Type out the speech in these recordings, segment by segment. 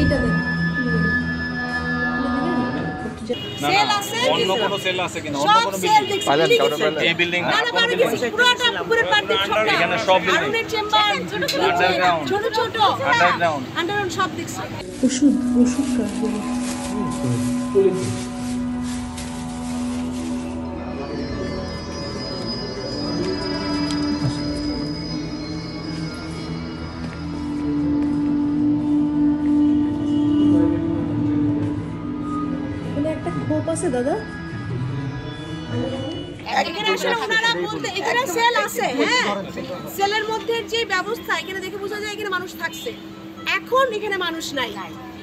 এইটা দেন সেল আছে অন্য কোনো সেল আছে কিনা অন্য সব কোনো সেল বিল্ডিং দেখছি এই বিল্ডিং না না মানে কিছু পুরোটা উপরে পার্টি ছোট এখানে সব বিল্ডিং আরুনের চেম্বার ছোট ছোট আন্ডারগ্রাউন্ড ছোট ছোট আন্ডারগ্রাউন্ড সব দেখছি ওষুধ কাটবো একটা খোপ আছে দাদা এখানে আসলে ওনারা বলতে এখানে সেল আছে হ্যাঁ সেলের মধ্যে যে ব্যবস্থা এখানে দেখে বোঝা যায় এখানে মানুষ থাকছে এখন এখানে মানুষ নাই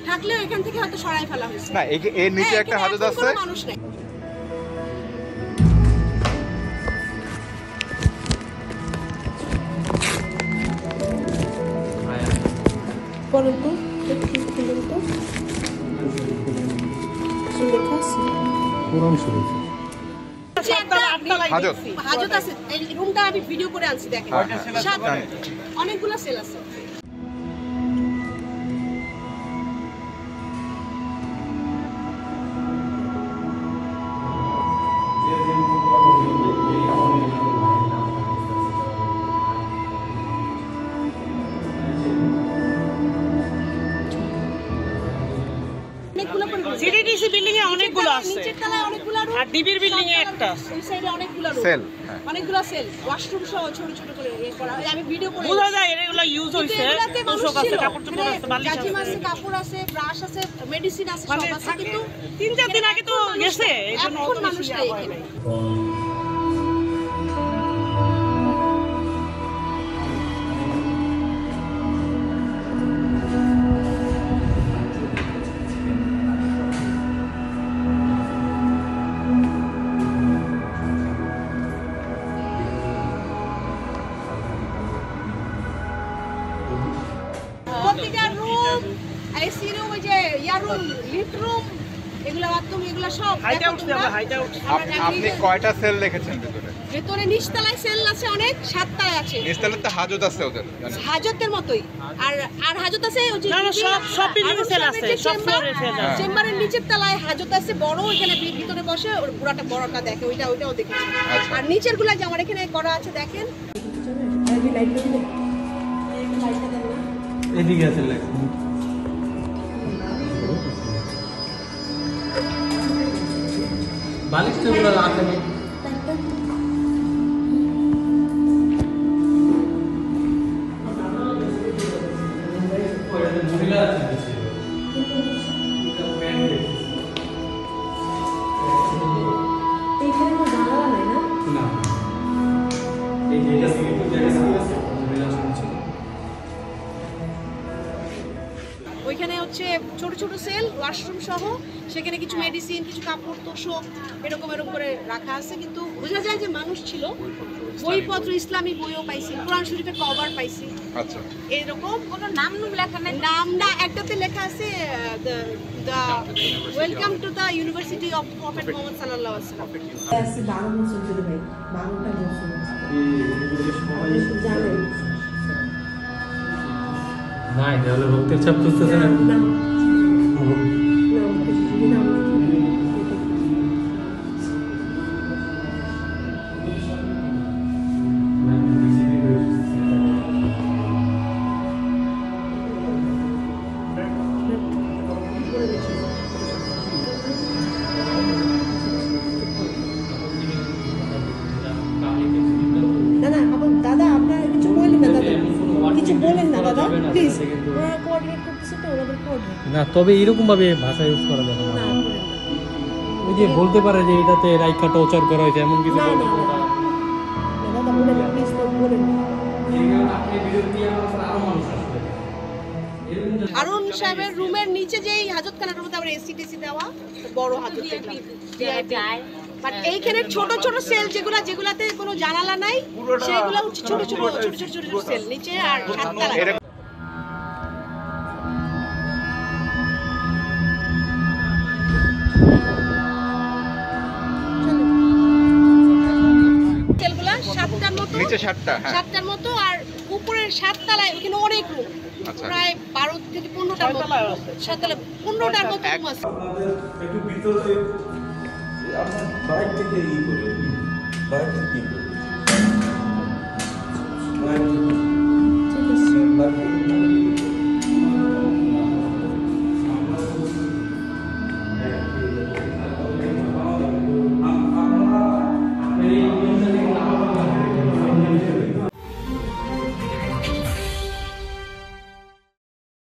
থাকলেও এখান থেকে হয়তো সরাই ফেলা হয়েছে না এর নিচে একটা হাজত আছে মানুষ নাই বলেন তো লেখা আছে কোরআন শরীফ হাজত আছে এই রুমটা আমি ভিডিও করে আনছি দেখেন অনেকগুলো সেল আছে সিডিডিসি বিল্ডিং এ অনেকগুলো আছে নিচের তলায় অনেকগুলো রুম আর ডিবির বিল্ডিং এ একটা এই সাইডে অনেকগুলো রুম সেল অনেকগুলো সেল ওয়াশরুম সহ ছোট ছোট করে করা আমি ভিডিও করে বোঝা যায় এগুলো ইউজ হইছে তোষক আছে কাপড় চোপড় আছে বালিশ গাজি আছে আছে কাপড় আছে ব্রাশ আছে মেডিসিন আছে মানে সব আছে কিন্তু 3-4 দিন আগে তো গেছে এইজন্য এখন অত মানুষ বেশি নাই হয় এখানে প্রতিটা রুম এসি রুম ওই যে ইয়ার রুম লিফট রুম এগুলা বাথরুম এগুলা সব হাইট আউট দেওয়া হাইট আউট আপনি কয়টা সেল দেখেছেন ভিতরে ভেতরে নিচতলায় সেল আছে অনেক সাতটায় আছে নিচতলায় তো হাজত আছে ওদের হাজতের মতোই আর আর হাজত আছে ওই যে না না সব বিল্ডিং এ সেল আছে সব ফ্লোরে সেল আছে চেম্বারের নিচের তলায় হাজত আছে বড় এখানে ভিতরে বসে ওর পুরাটা বড়টা দেখে ওইটাও দেখেছি আর নিচের গুলা যে আমার এখানে করা আছে দেখেন এদিকে আছে লেখ বালিশ তো পুরো আছে মহিলা আছে এইখানে কোনো জানালা নাই না না এই যেটা আছে মহিলা শুনছিল ওইখানে হচ্ছে ছোট ছোট সেল ওয়াশরুম সহ সেখানে কিছু মেডিসিন কিছু কাপড় তোষক এরকম করে রাখা আছে কিন্তু বোঝা যায় যে মানুষ ছিল বইপত্র ইসলামী বইও পাইছি কোরআন শরীফের কভার পাইছি আচ্ছা এরকম কোনো নাম লেখা নাই নাম না একটাতে লেখা আছে the welcome to the university of prophet Muhammad সাল্লাল্লাহু আলাইহি ওয়াসাল্লাম আছে 12 বছর ধরে ভাই 12টা বছর জানেন না এটা হলো রক্তের চাপ তুলতেছে না দাদা আপনারা কিছু বলেন না দাদা কিছু বলেন না দাদা প্লিজ ওরা কোঅর্ডিনেট করতেছে তো ওদের কোঅর্ডিনেট না তবে এরকম ভাবে ভাষা ইউজ করা যাবে না না করেন না ওই যে বলতে পারে যে এটাতে রাইখা টর্চার করা হয়েছে এমন কিছু বলতে পারে দাদা বলেন প্লিজ তো বলেন আরুন সাহেবের রুমের নিচে যেই হাজতখানার মধ্যে আমরা এসি টেসি দেওয়া বড় হাজত বাট এইখানে ছোট ছোট সেল যেগুলাতে কোনো জানালা নাই সেগুলো হচ্ছে ছোট সেল নিচে আর সাততলা সেলগুলা সাতটার মতো নিচে 7টা হ্যাঁ 7টার মতো আর উপরে উপরের 7 তলায় ওখানে অনেক রুম, আচ্ছা। প্রায় 12 থেকে 15টার মতো, 7 তলায় 15টার মতো রুম আছে। আপনাদের একটু ভিতরে আপনার বাইক থেকে ই করে বাইক থেকে কি করে বাইক থেকে